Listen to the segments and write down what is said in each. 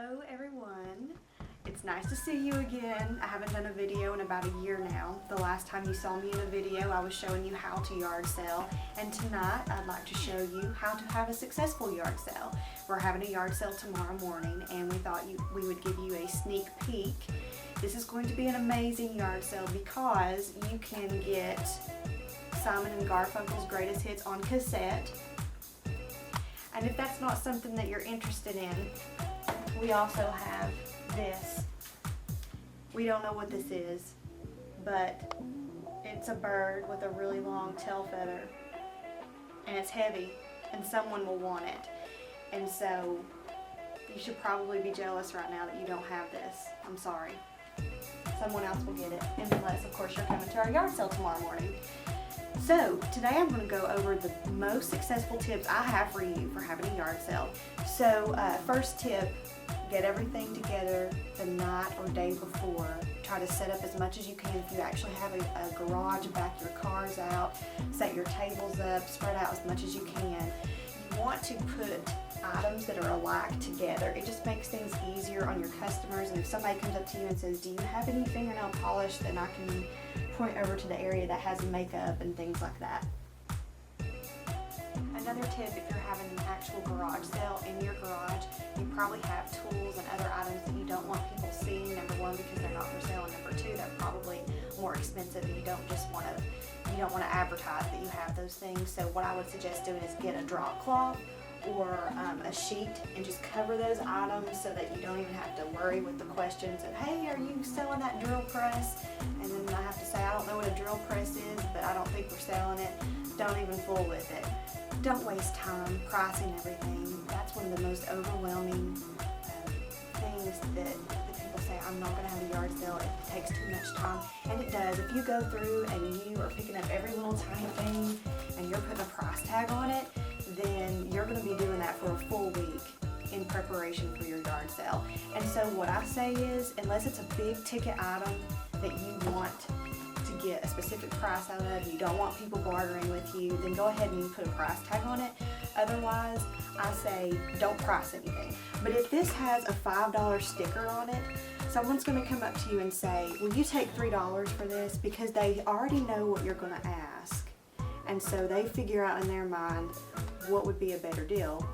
Hello everyone, it's nice to see you again. I haven't done a video in about a year now. The last time you saw me in a video I was showing you how to yard sale, and tonight I'd like to show you how to have a successful yard sale. We're having a yard sale tomorrow morning and we thought we would give you a sneak peek. This is going to be an amazing yard sale because you can get Simon and Garfunkel's Greatest Hits on cassette. And if that's not something that you're interested in, we also have this. We don't know what this is, but it's a bird with a really long tail feather, and it's heavy, and someone will want it. And so you should probably be jealous right now that you don't have this. I'm sorry. Someone else will get it, unless of course you're coming to our yard sale tomorrow morning. So today I'm going to go over the most successful tips I have for you for having a yard sale. So first tip, get everything together the night or day before. Try to set up as much as you can. If you actually have a garage, back your cars out, set your tables up, spread out as much as you can. You want to put items that are alike together. It just makes things easier on your customers, and if somebody comes up to you and says, do you have any fingernail polish, then I can point over to the area that has makeup and things like that. Another tip, if you're having an actual garage sale in your garage, you probably have tools and other items that you don't want people seeing. Number one, because they're not for sale, and number two, they're probably more expensive and you don't want to advertise that you have those things. So what I would suggest doing is get a drop cloth or a sheet and just cover those items so that you don't even have to worry with the questions of, hey, are you selling that drill press? And then I have to say, I don't know what a drill press is, but I don't think we're selling it. Don't even fool with it. Don't waste time pricing everything. That's one of the most overwhelming things that people say, I'm not going to have a yard sale, it takes too much time. And it does. If you go through and you are picking up every little tiny thing and you're putting a price tag on it, then you're going to be doing that for a full week in preparation for your yard sale. And so what I say is, unless it's a big ticket item that you want to get a specific price out of, you don't want people bartering with you, then go ahead and put a price tag on it. Otherwise, I say don't price anything. But if this has a $5 sticker on it, someone's going to come up to you and say, will you take $3 for this? Because they already know what you're going to ask. And so they figure out in their mind what would be a better deal,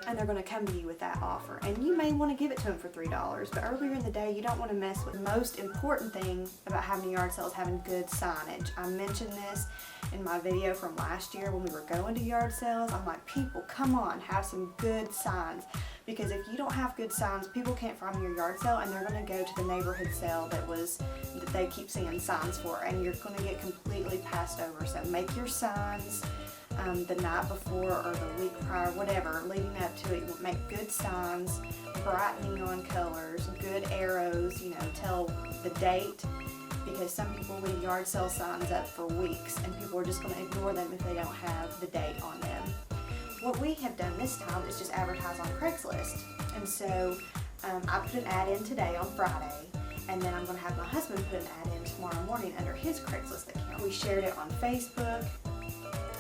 and they're going to come to you with that offer. And you may want to give it to them for $3, but earlier in the day you don't want to mess with. The most important thing about having a yard sale is having good signage. I mentioned this in my video from last year when we were going to yard sales. I'm like, people, come on, have some good signs. Because if you don't have good signs, people can't find your yard sale, and they're going to go to the neighborhood sale that they keep seeing signs for, and you're going to get completely passed over. So make your signs the night before or the week prior, whatever, leading up to it. Make good signs, bright neon colors, good arrows, tell the date, because some people leave yard sale signs up for weeks and people are just going to ignore them if they don't have the date on them. What we have done this time is just advertise on Craigslist. And so I put an ad in today on Friday, and then I'm going to have my husband put an ad in tomorrow morning under his Craigslist account. We shared it on Facebook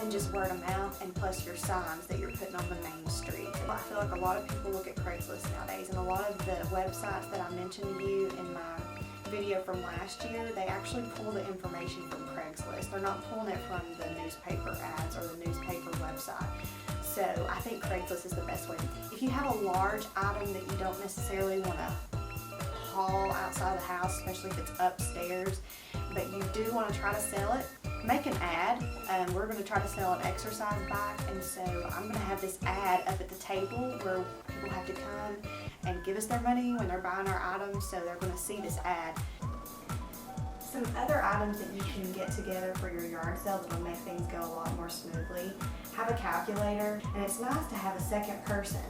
and just word of mouth, and plus your signs that you're putting on the main street. I feel like a lot of people look at Craigslist nowadays, and a lot of the websites that I mentioned to you in my video from last year, they actually pull the information from Craigslist. They're not pulling it from the newspaper ads or the newspaper website. So I think Craigslist is the best way. If you have a large item that you don't necessarily want to haul outside the house, especially if it's upstairs, but you do want to try to sell it, make an ad. We're going to try to sell an exercise bike, and so I'm going to have this ad up at the table where people have to come and give us their money when they're buying our items, so they're going to see this ad. Some other items that you can get together for your yard sale that will make things go a lot more smoothly. Have a calculator, and it's nice to have a second person.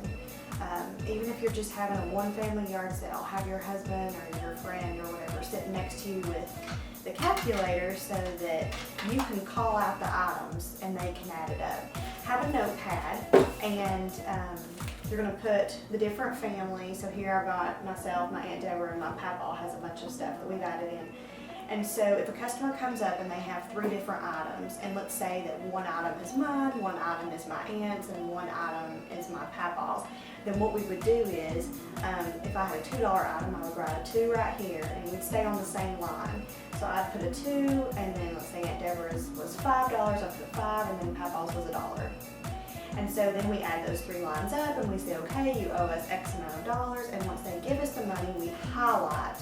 Even if you're just having a one-family yard sale, have your husband or your friend or whatever sitting next to you with the calculator so that you can call out the items and they can add it up. Have a notepad, and you're going to put the different families. So here I've got myself, my Aunt Deborah, and my papa has a bunch of stuff that we've added in. And so if a customer comes up and they have 3 different items, and let's say that one item is mine, one item is my aunt's, and one item is my papa's, then what we would do is, if I had a $2 item, I would write a 2 right here, and we'd stay on the same line. So I'd put a 2, and then let's say Aunt Deborah's was $5, I put a 5, and then papa's was $1. And so then we add those 3 lines up, and we say, okay, you owe us X amount of dollars, and once they give us the money, we highlight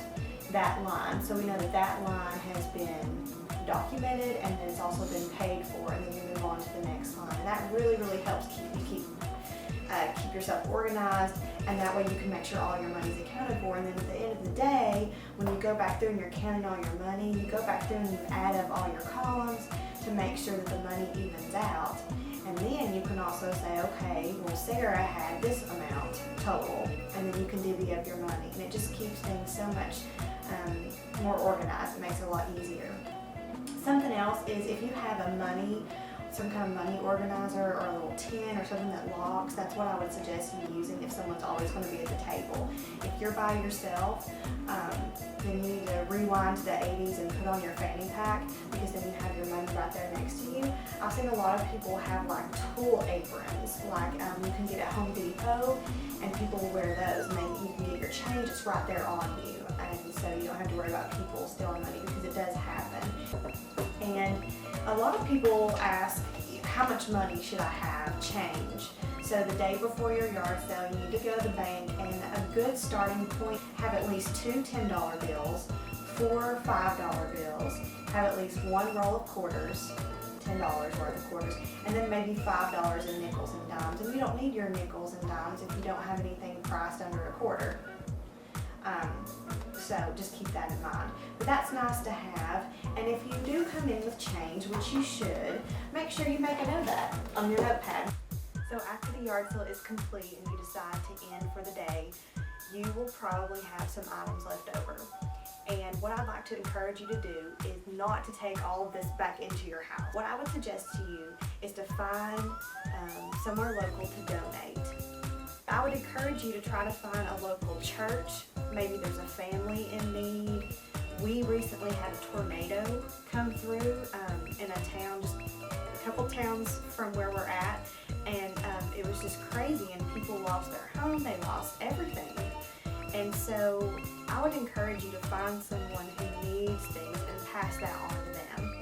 that line, so we know that that line has been documented and then it's also been paid for, and then you move on to the next line. And that really helps keep yourself organized, and that way you can make sure all your money is accounted for. And then at the end of the day, when you go back through and you're counting all your money, you go back through and you add up all your columns to make sure that the money evens out. And then you can also say, okay, well, Sarah had this amount total, and then you can divvy up your money, and it just keeps things so much more organized. It makes it a lot easier. Something else is if you have some kind of money organizer or a little tin or something that locks, that's what I would suggest you using if someone's always going to be at the table. If you're by yourself, then you need to rewind to the 80s and put on your fanny pack, because then you have your money right there next to you. I've seen a lot of people have like tool aprons, like you can get at Home Depot, and people will wear those, and then you can get your change, it's right there on you. And so you don't have to worry about people stealing money, because it does happen. And a lot of people ask, how much money should I have change? So the day before your yard sale, you need to go to the bank, and a good starting point, have at least 2 $10 bills, 4 $5 bills, have at least 1 roll of quarters, $10 worth of quarters, and then maybe $5 in nickels and dimes. And you don't need your nickels and dimes if you don't have anything priced under a quarter. So just keep that in mind. But that's nice to have. And if you do come in with change, which you should, make sure you make a note of that on your notepad. So after the yard sale is complete and you decide to end for the day, you will probably have some items left over. And what I'd like to encourage you to do is not to take all of this back into your house. What I would suggest to you is to find somewhere local to donate. I would encourage you to try to find a local church. Maybe there's a family in need. We recently had a tornado come through in a town, just a couple towns from where we're at, and it was just crazy, and people lost their home, they lost everything. And so I would encourage you to find someone who needs things and pass that on to them.